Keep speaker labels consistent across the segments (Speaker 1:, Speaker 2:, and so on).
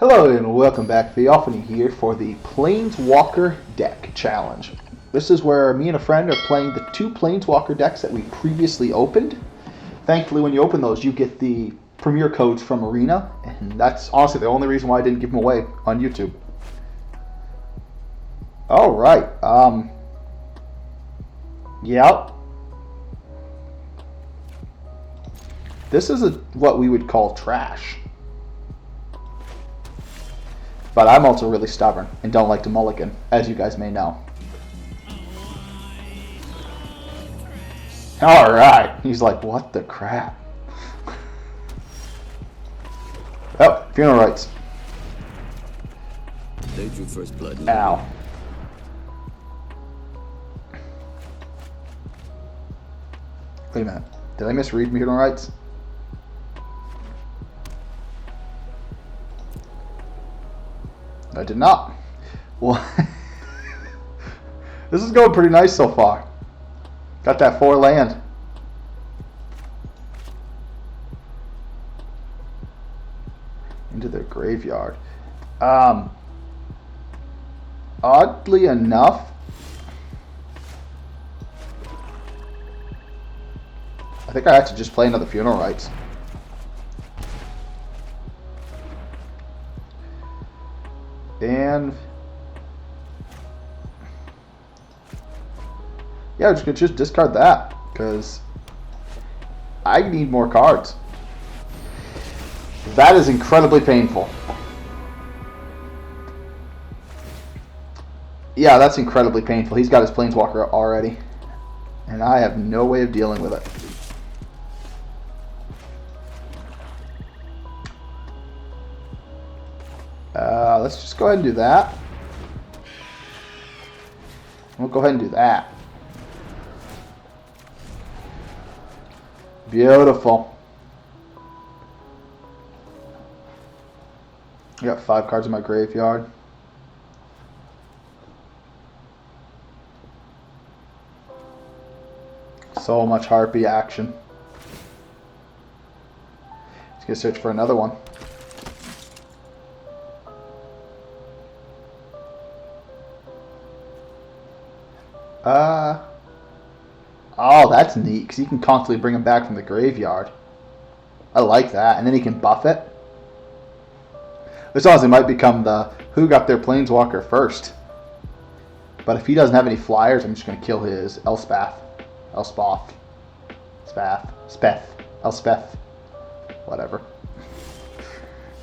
Speaker 1: Hello and welcome back. Theophany here for the Planeswalker deck challenge. This is where me and a friend are playing the two Planeswalker decks that we previously opened. Thankfully, when you open those, you get the premiere codes from Arena, and that's honestly the only reason why I didn't give them away on YouTube. Alright, yep. This is what we would call trash. But I'm also really stubborn and don't like to mulligan, as you guys may know. Alright, he's like, what the crap? Oh, funeral rites.
Speaker 2: They drew first blood.
Speaker 1: Ow. Wait a minute. Did I misread funeral rites? I did not. Well, this is going pretty nice so far. Got that 4 land. Into their graveyard. Oddly enough, I think I have to just play another funeral rites. And yeah, I'm just gonna discard that because I need more cards. That is incredibly painful. Yeah, that's incredibly painful. He's got his Planeswalker already, and I have no way of dealing with it. Let's just go ahead and do that. We'll go ahead and do that. Beautiful. I got 5 cards in my graveyard. So much Harpy action. Let's go search for another one. Oh, that's neat, because he can constantly bring him back from the graveyard. I like that, and then he can buff it. This honestly might become the who got their Planeswalker first. But if he doesn't have any flyers, I'm just going to kill his Elspeth, whatever.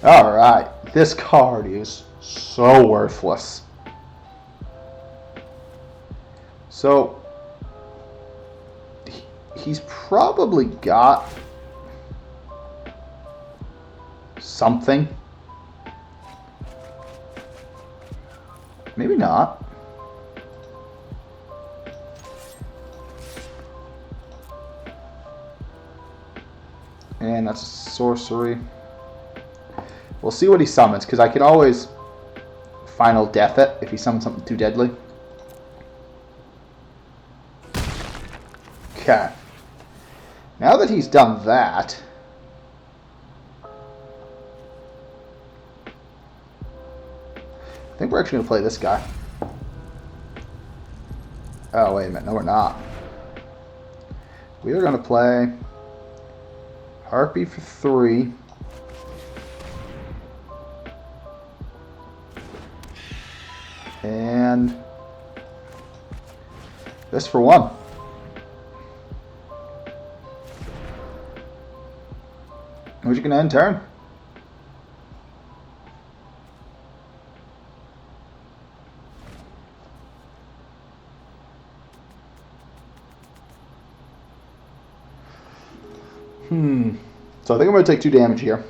Speaker 1: Alright, this card is so worthless. So, he's probably got something. Maybe not. And that's a sorcery. We'll see what he summons, because I can always final death it if he summons something too deadly. Okay. Now that he's done that, I think we're actually going to play this guy. Oh, wait a minute. No, we're not. We are going to play Harpy for 3. And this for 1. Who's you going to end turn? So I think I'm going to take 2 damage here.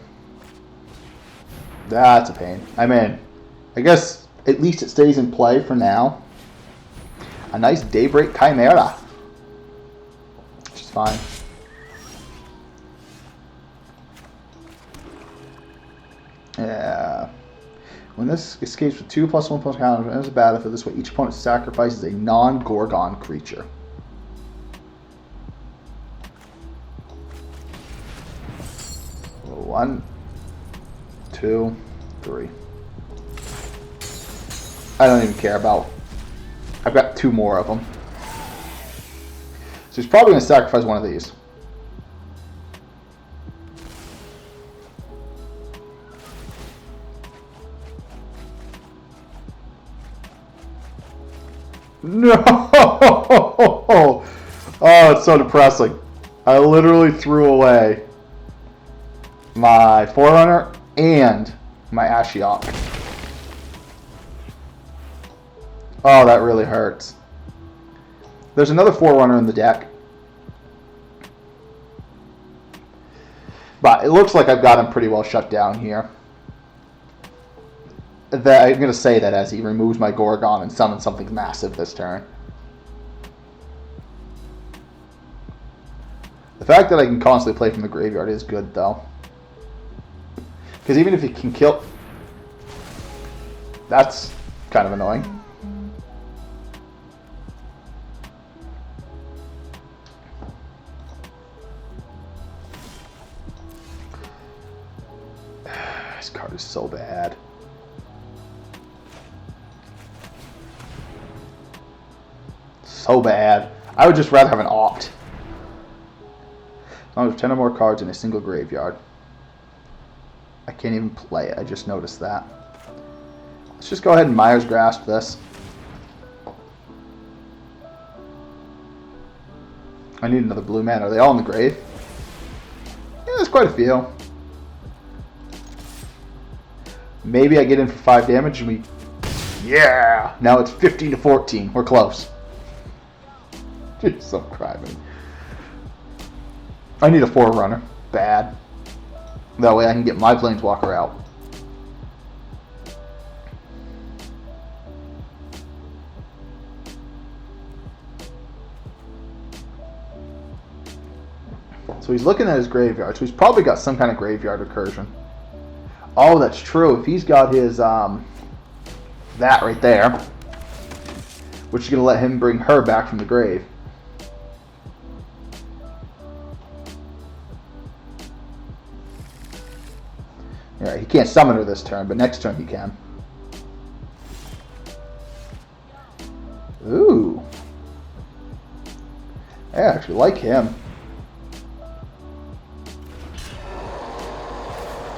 Speaker 1: That's a pain. I mean, I guess at least it stays in play for now. A nice Daybreak Chimera. Which is fine. Yeah. When this escapes with 2+1/+1 counters, when it enters the battlefield this way, each opponent sacrifices a non-Gorgon creature. 1, 2, 3. I don't even care about. I've got 2 more of them. So he's probably going to sacrifice one of these. No! Oh, it's so depressing. I literally threw away my Forerunner and my Ashiok. Oh, that really hurts. There's another Forerunner in the deck. But it looks like I've got him pretty well shut down here. I'm going to say that as he removes my Gorgon and summons something massive this turn. The fact that I can constantly play from the graveyard is good, though. Because even if he can kill... That's kind of annoying. This card is so bad. So bad. I would just rather have an opt. As long as there's 10 or more cards in a single graveyard. I can't even play it. I just noticed that. Let's just go ahead and Myers Grasp this. I need another blue mana. Are they all in the grave? Yeah, there's quite a few. Maybe I get in for 5 damage and we... Yeah! Now it's 15 to 14. We're close. Jeez, I'm crying. I need a Forerunner. Bad. That way I can get my Planeswalker out. So he's looking at his graveyard. So he's probably got some kind of graveyard recursion. Oh, that's true. If he's got his, that right there, which is going to let him bring her back from the grave. Alright, he can't summon her this turn, but next turn he can. Ooh. I actually like him.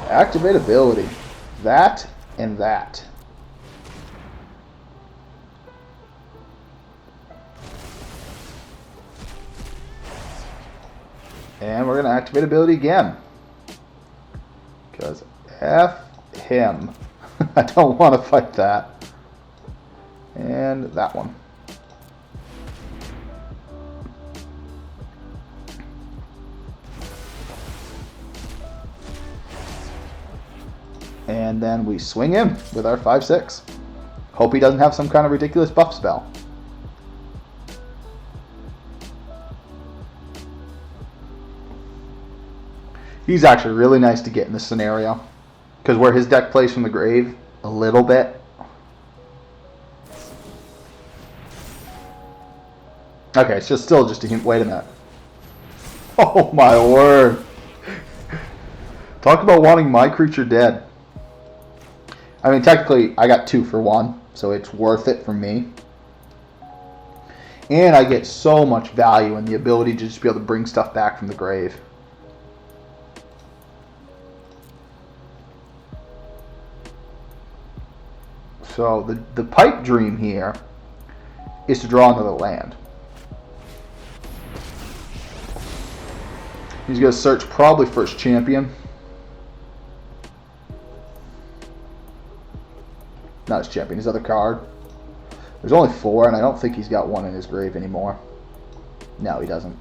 Speaker 1: Activate ability. That and that. And we're going to activate ability again. Because F him. I don't want to fight that. And that one. And then we swing him with our 5/6. Hope he doesn't have some kind of ridiculous buff spell. He's actually really nice to get in this scenario. Because where his deck plays from the grave, a little bit. Okay, it's just still just a hint. Wait a minute. Oh my word. Talk about wanting my creature dead. I mean, technically, I got 2 for 1, so it's worth it for me. And I get so much value in the ability to just be able to bring stuff back from the grave. So the pipe dream here is to draw another land. He's going to search probably for his champion. Not his champion, his other card. There's only 4, and I don't think he's got 1 in his grave anymore. No, he doesn't.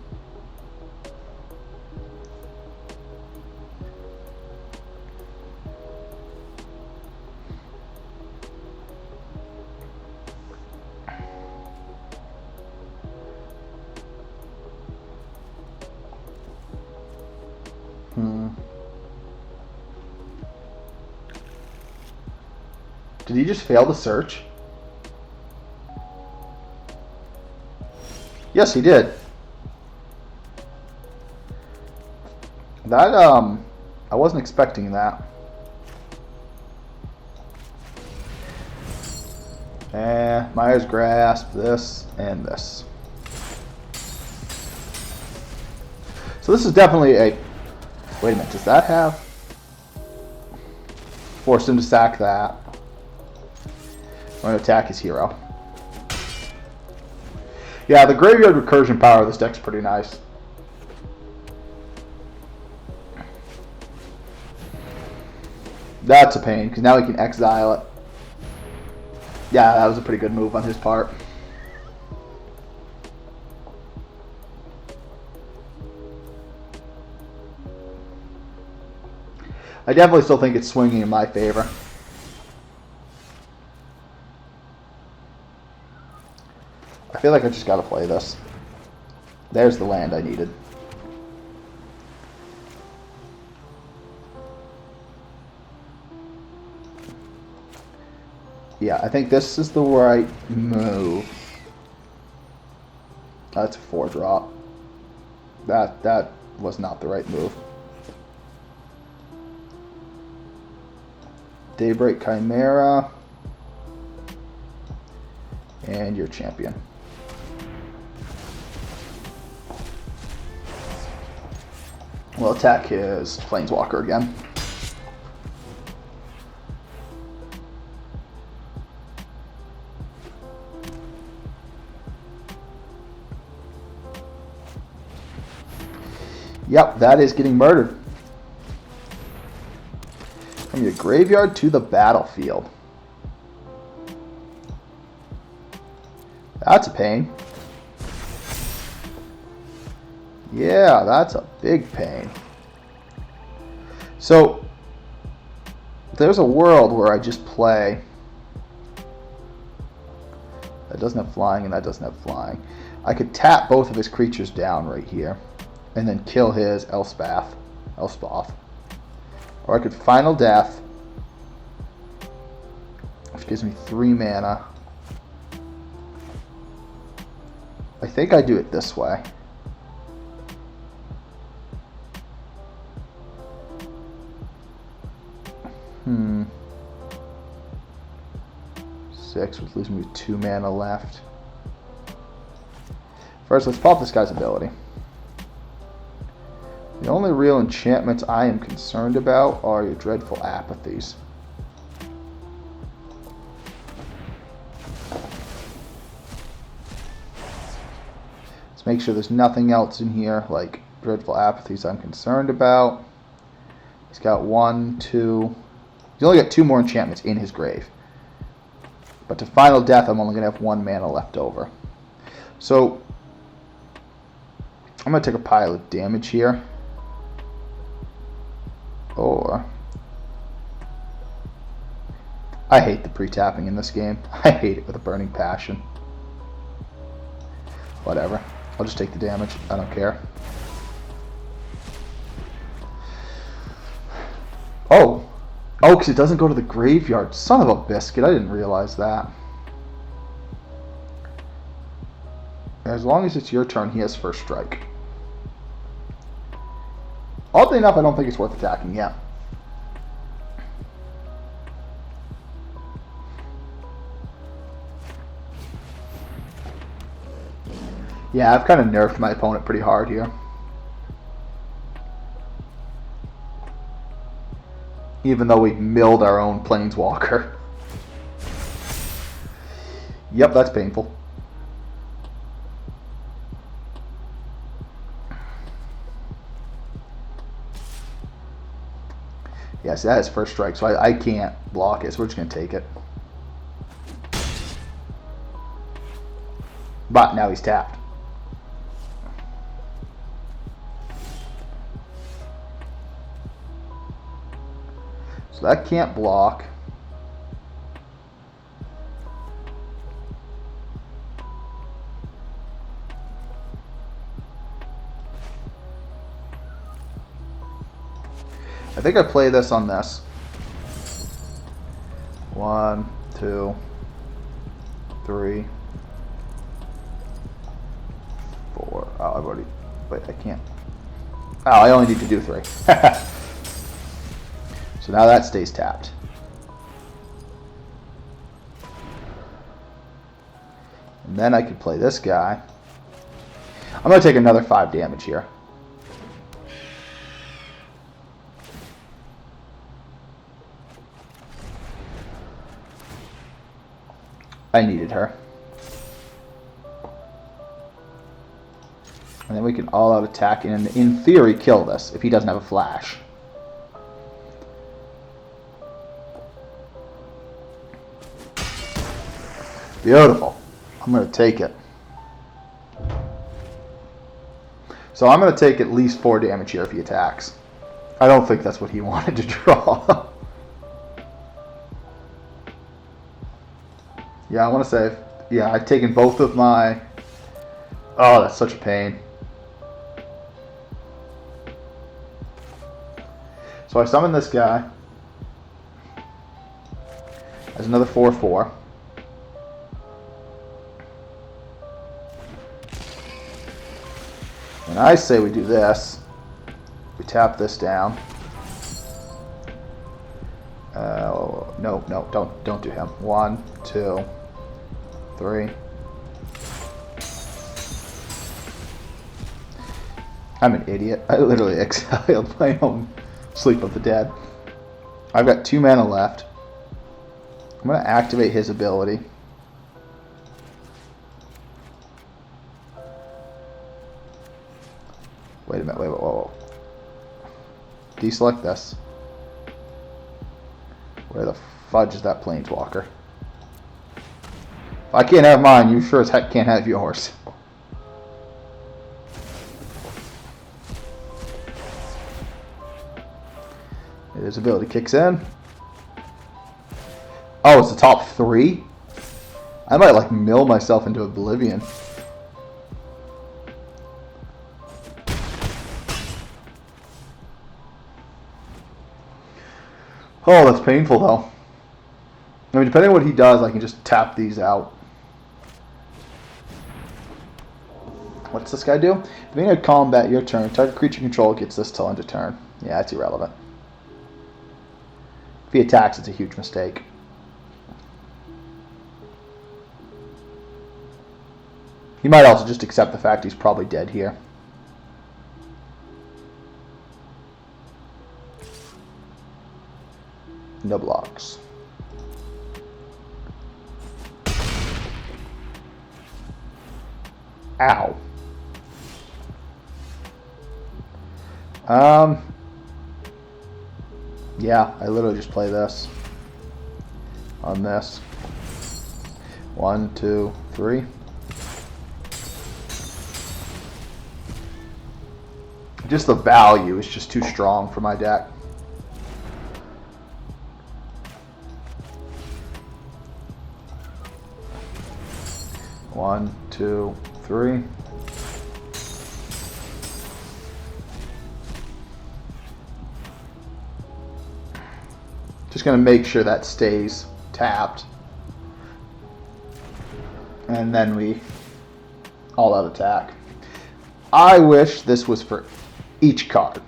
Speaker 1: Did he just fail to search? Yes, he did. That, I wasn't expecting that. Myers Grasp, this, and this. So this is definitely a... Wait a minute, does that have... Force him to sack that. I'm going to attack his hero. Yeah, the graveyard recursion power of this deck's pretty nice. That's a pain, because now he can exile it. Yeah, that was a pretty good move on his part. I definitely still think it's swinging in my favor. I feel like I just got to play this. There's the land I needed. Yeah, I think this is the right move. That's a 4-drop. That was not the right move. Daybreak Chimera. And your champion. We'll attack his Planeswalker again. Yep, that is getting murdered. From your graveyard to the battlefield. That's a pain. Yeah, that's a big pain. So, there's a world where I just play. That doesn't have flying and that doesn't have flying. I could tap both of his creatures down right here. And then kill his Elspeth. Or I could Final Death, which gives me 3 mana. I think I do it this way. Six, which leaves me with 2 mana left. First, let's pop this guy's ability. The only real enchantments I am concerned about are your dreadful apathies. Let's make sure there's nothing else in here like dreadful apathies I'm concerned about. He's got 1, 2. He's only got 2 more enchantments in his grave. But to Final Death, I'm only going to have 1 mana left over. So, I'm going to take a pile of damage here. Or, I hate the pre-tapping in this game. I hate it with a burning passion. Whatever. I'll just take the damage. I don't care. Oh, because it doesn't go to the graveyard. Son of a biscuit. I didn't realize that. As long as it's your turn, he has first strike. Oddly enough, I don't think it's worth attacking yet. Yeah, I've kind of nerfed my opponent pretty hard here. Even though we milled our own Planeswalker. Yep, that's painful. Yes, that is first strike, so I can't block it, so we're just going to take it. But now he's tapped. So that can't block. I think I play this on this. 1, 2, 3, 4. Oh, I've already... Wait, I can't. Oh, I only need to do 3. So now that stays tapped. And then I could play this guy. I'm going to take another 5 damage here. I needed her. And then we can all-out attack and, in theory, kill this if he doesn't have a flash. Beautiful. I'm going to take it. So I'm going to take at least 4 damage here if he attacks. I don't think that's what he wanted to draw. Yeah, I want to save. Yeah, I've taken both of my... Oh, that's such a pain. So I summon this guy. As another 4/4. And I say we do this. We tap this down. No, don't do him. 1, 2, 3. I'm an idiot. I literally exiled my own Sleep of the Dead. I've got 2 mana left. I'm going to activate his ability. Wait a minute, whoa. Deselect this. Where the fudge is that Planeswalker? If I can't have mine, you sure as heck can't have yours. His ability kicks in. Oh, it's the top 3? I might like mill myself into oblivion. Oh, that's painful though. I mean, depending on what he does, I can just tap these out. What's this guy do? Beginning of combat, your turn. Target creature control gets this till end of turn. Yeah, that's irrelevant. If he attacks, it's a huge mistake. He might also just accept the fact he's probably dead here. No blocks. Ow. Yeah, I literally just play this. On this. 1, 2, 3. Just the value is just too strong for my deck. One, 2, 3. Just going to make sure that stays tapped. And then we all out attack. I wish this was for each card.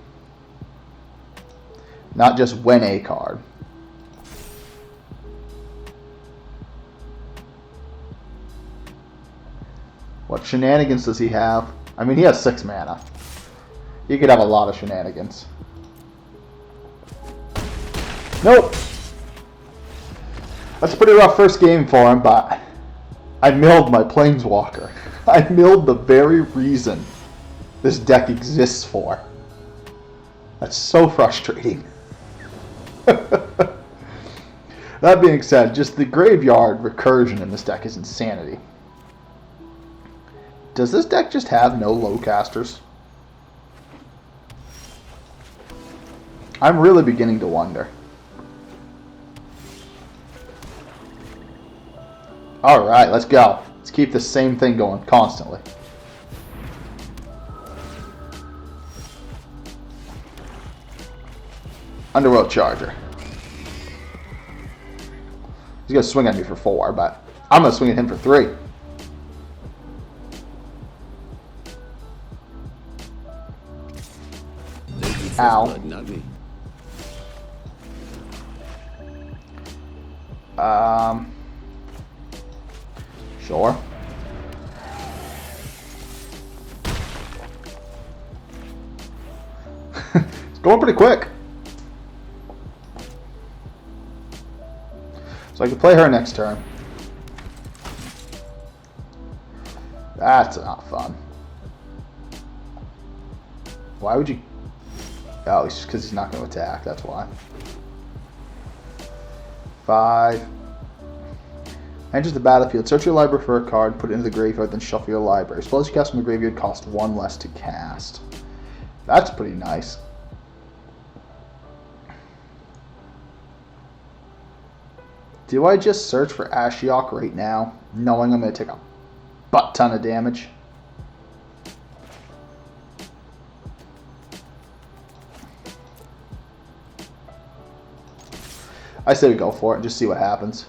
Speaker 1: Not just when a card. What shenanigans does he have? I mean, he has 6 mana. He could have a lot of shenanigans. Nope. That's a pretty rough first game for him, but I milled my Planeswalker. I milled the very reason this deck exists for. That's so frustrating. That being said, just the graveyard recursion in this deck is insanity. Does this deck just have no low casters? I'm really beginning to wonder. Alright, let's go. Let's keep the same thing going constantly. Underworld Charger. He's going to swing at me for 4, but I'm going to swing at him for 3. Ow.
Speaker 2: Not me.
Speaker 1: Sure. Going pretty quick. So I can play her next turn. That's not fun. Why would you... Oh, it's just because he's not going to attack. That's why. 5. Enters the battlefield. Search your library for a card, put it into the graveyard, then shuffle your library. Spells you cast from the graveyard cost 1 less to cast. That's pretty nice. Do I just search for Ashiok right now, knowing I'm going to take a butt ton of damage? I say we go for it and just see what happens.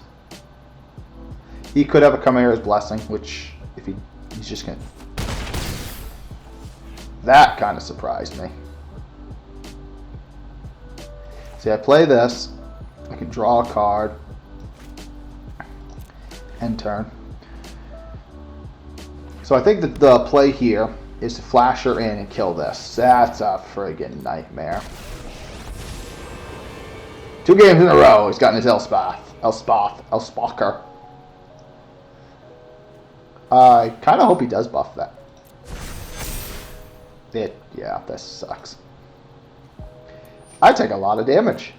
Speaker 1: He could have a Chimera's Blessing, which if he's just going to... That kind of surprised me. See, I play this. I can draw a card. End turn. So I think that the play here is to flash her in and kill this. That's a friggin' nightmare. 2 games in a row, he's gotten his Elspeth. I kind of hope he does buff that. Yeah, this sucks. I take a lot of damage.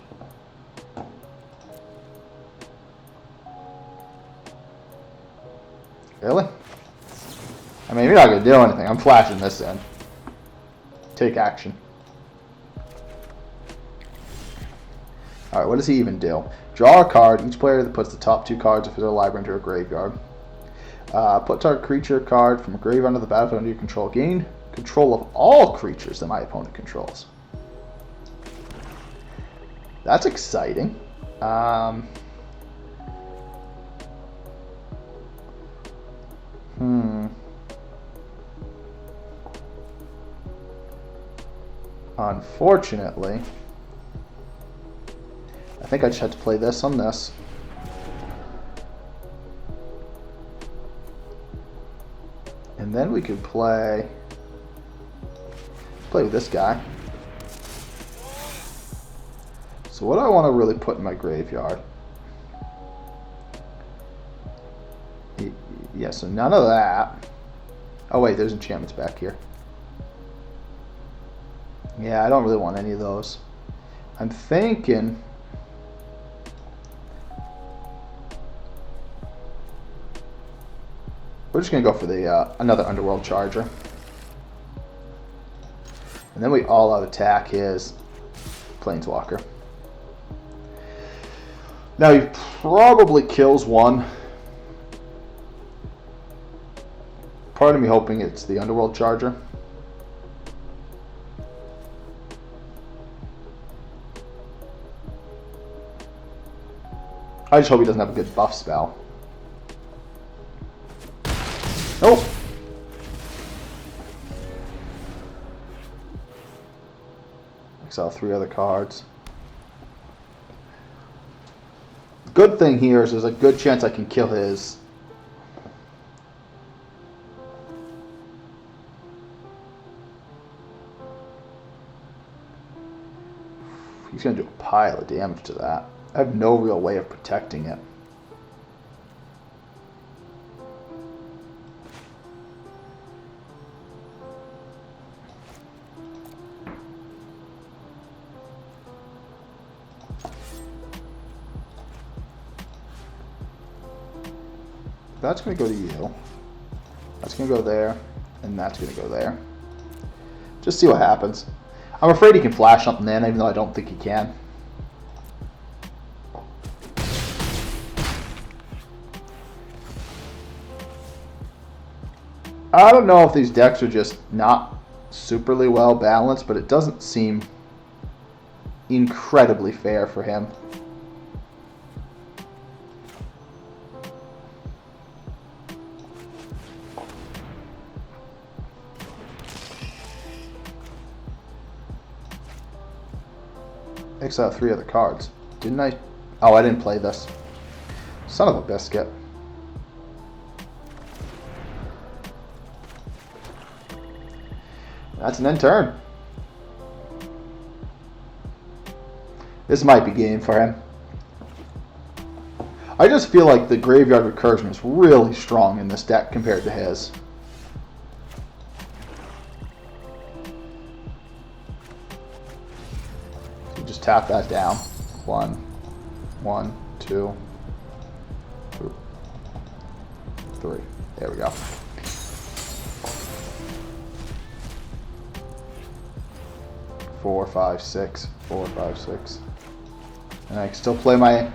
Speaker 1: Really? I mean, you're not going to do anything. I'm flashing this in. Take action. Alright, what does he even do? Draw a card. Each player that puts the top 2 cards of their library into a graveyard. Put target creature card from a graveyard under the battlefield under your control. Gain control of all creatures that my opponent controls. That's exciting. Unfortunately, I think I just had to play this on this. And then we could play with this guy. So what do I want to really put in my graveyard? Yeah, so none of that. Oh wait, there's enchantments back here. Yeah, I don't really want any of those. I'm thinking... We're just going to go for the another Underworld Charger. And then we all-out attack his Planeswalker. Now he probably kills one. Part of me hoping it's the Underworld Charger. I just hope he doesn't have a good buff spell. Nope. Exile 3 other cards. Good thing here is there's a good chance I can kill his. He's going to do a pile of damage to that. I have no real way of protecting it. That's going to go to you. That's going to go there. And that's going to go there. Just see what happens. I'm afraid he can flash something in, even though I don't think he can. I don't know if these decks are just not superly well balanced, but it doesn't seem incredibly fair for him. Exile 3 other cards. Didn't I? Oh, I didn't play this. Son of a biscuit. That's an end turn. This might be game for him. I just feel like the Graveyard Recursion is really strong in this deck compared to his. So just tap that down. 1, 1, 2, 3. There we go. Four, 5, 6. 4, 5, 6. And I can still play my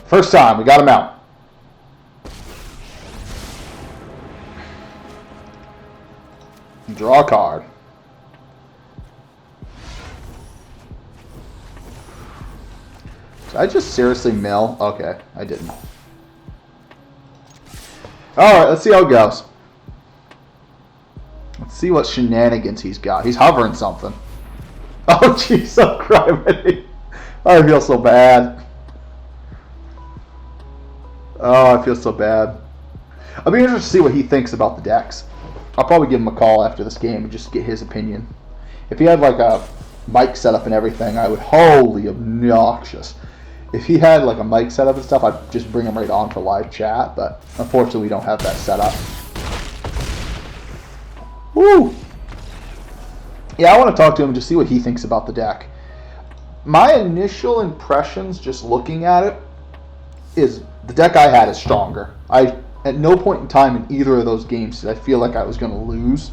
Speaker 1: first time. We got him out. Draw a card. Did I just seriously mill? Okay, I didn't. Alright, let's see how it goes. Let's see what shenanigans he's got. He's hovering something. Oh, jeez, I'm crying. I feel so bad. Oh, I feel so bad. I'll be interested to see what he thinks about the decks. I'll probably give him a call after this game and just get his opinion. If he had like a mic setup and everything, I would holy obnoxious. If he had like a mic setup and stuff, I'd just bring him right on for live chat, but unfortunately we don't have that set up. Woo! Yeah, I want to talk to him and just see what he thinks about the deck. My initial impressions, just looking at it, is the deck I had is stronger. At no point in time in either of those games did I feel like I was going to lose.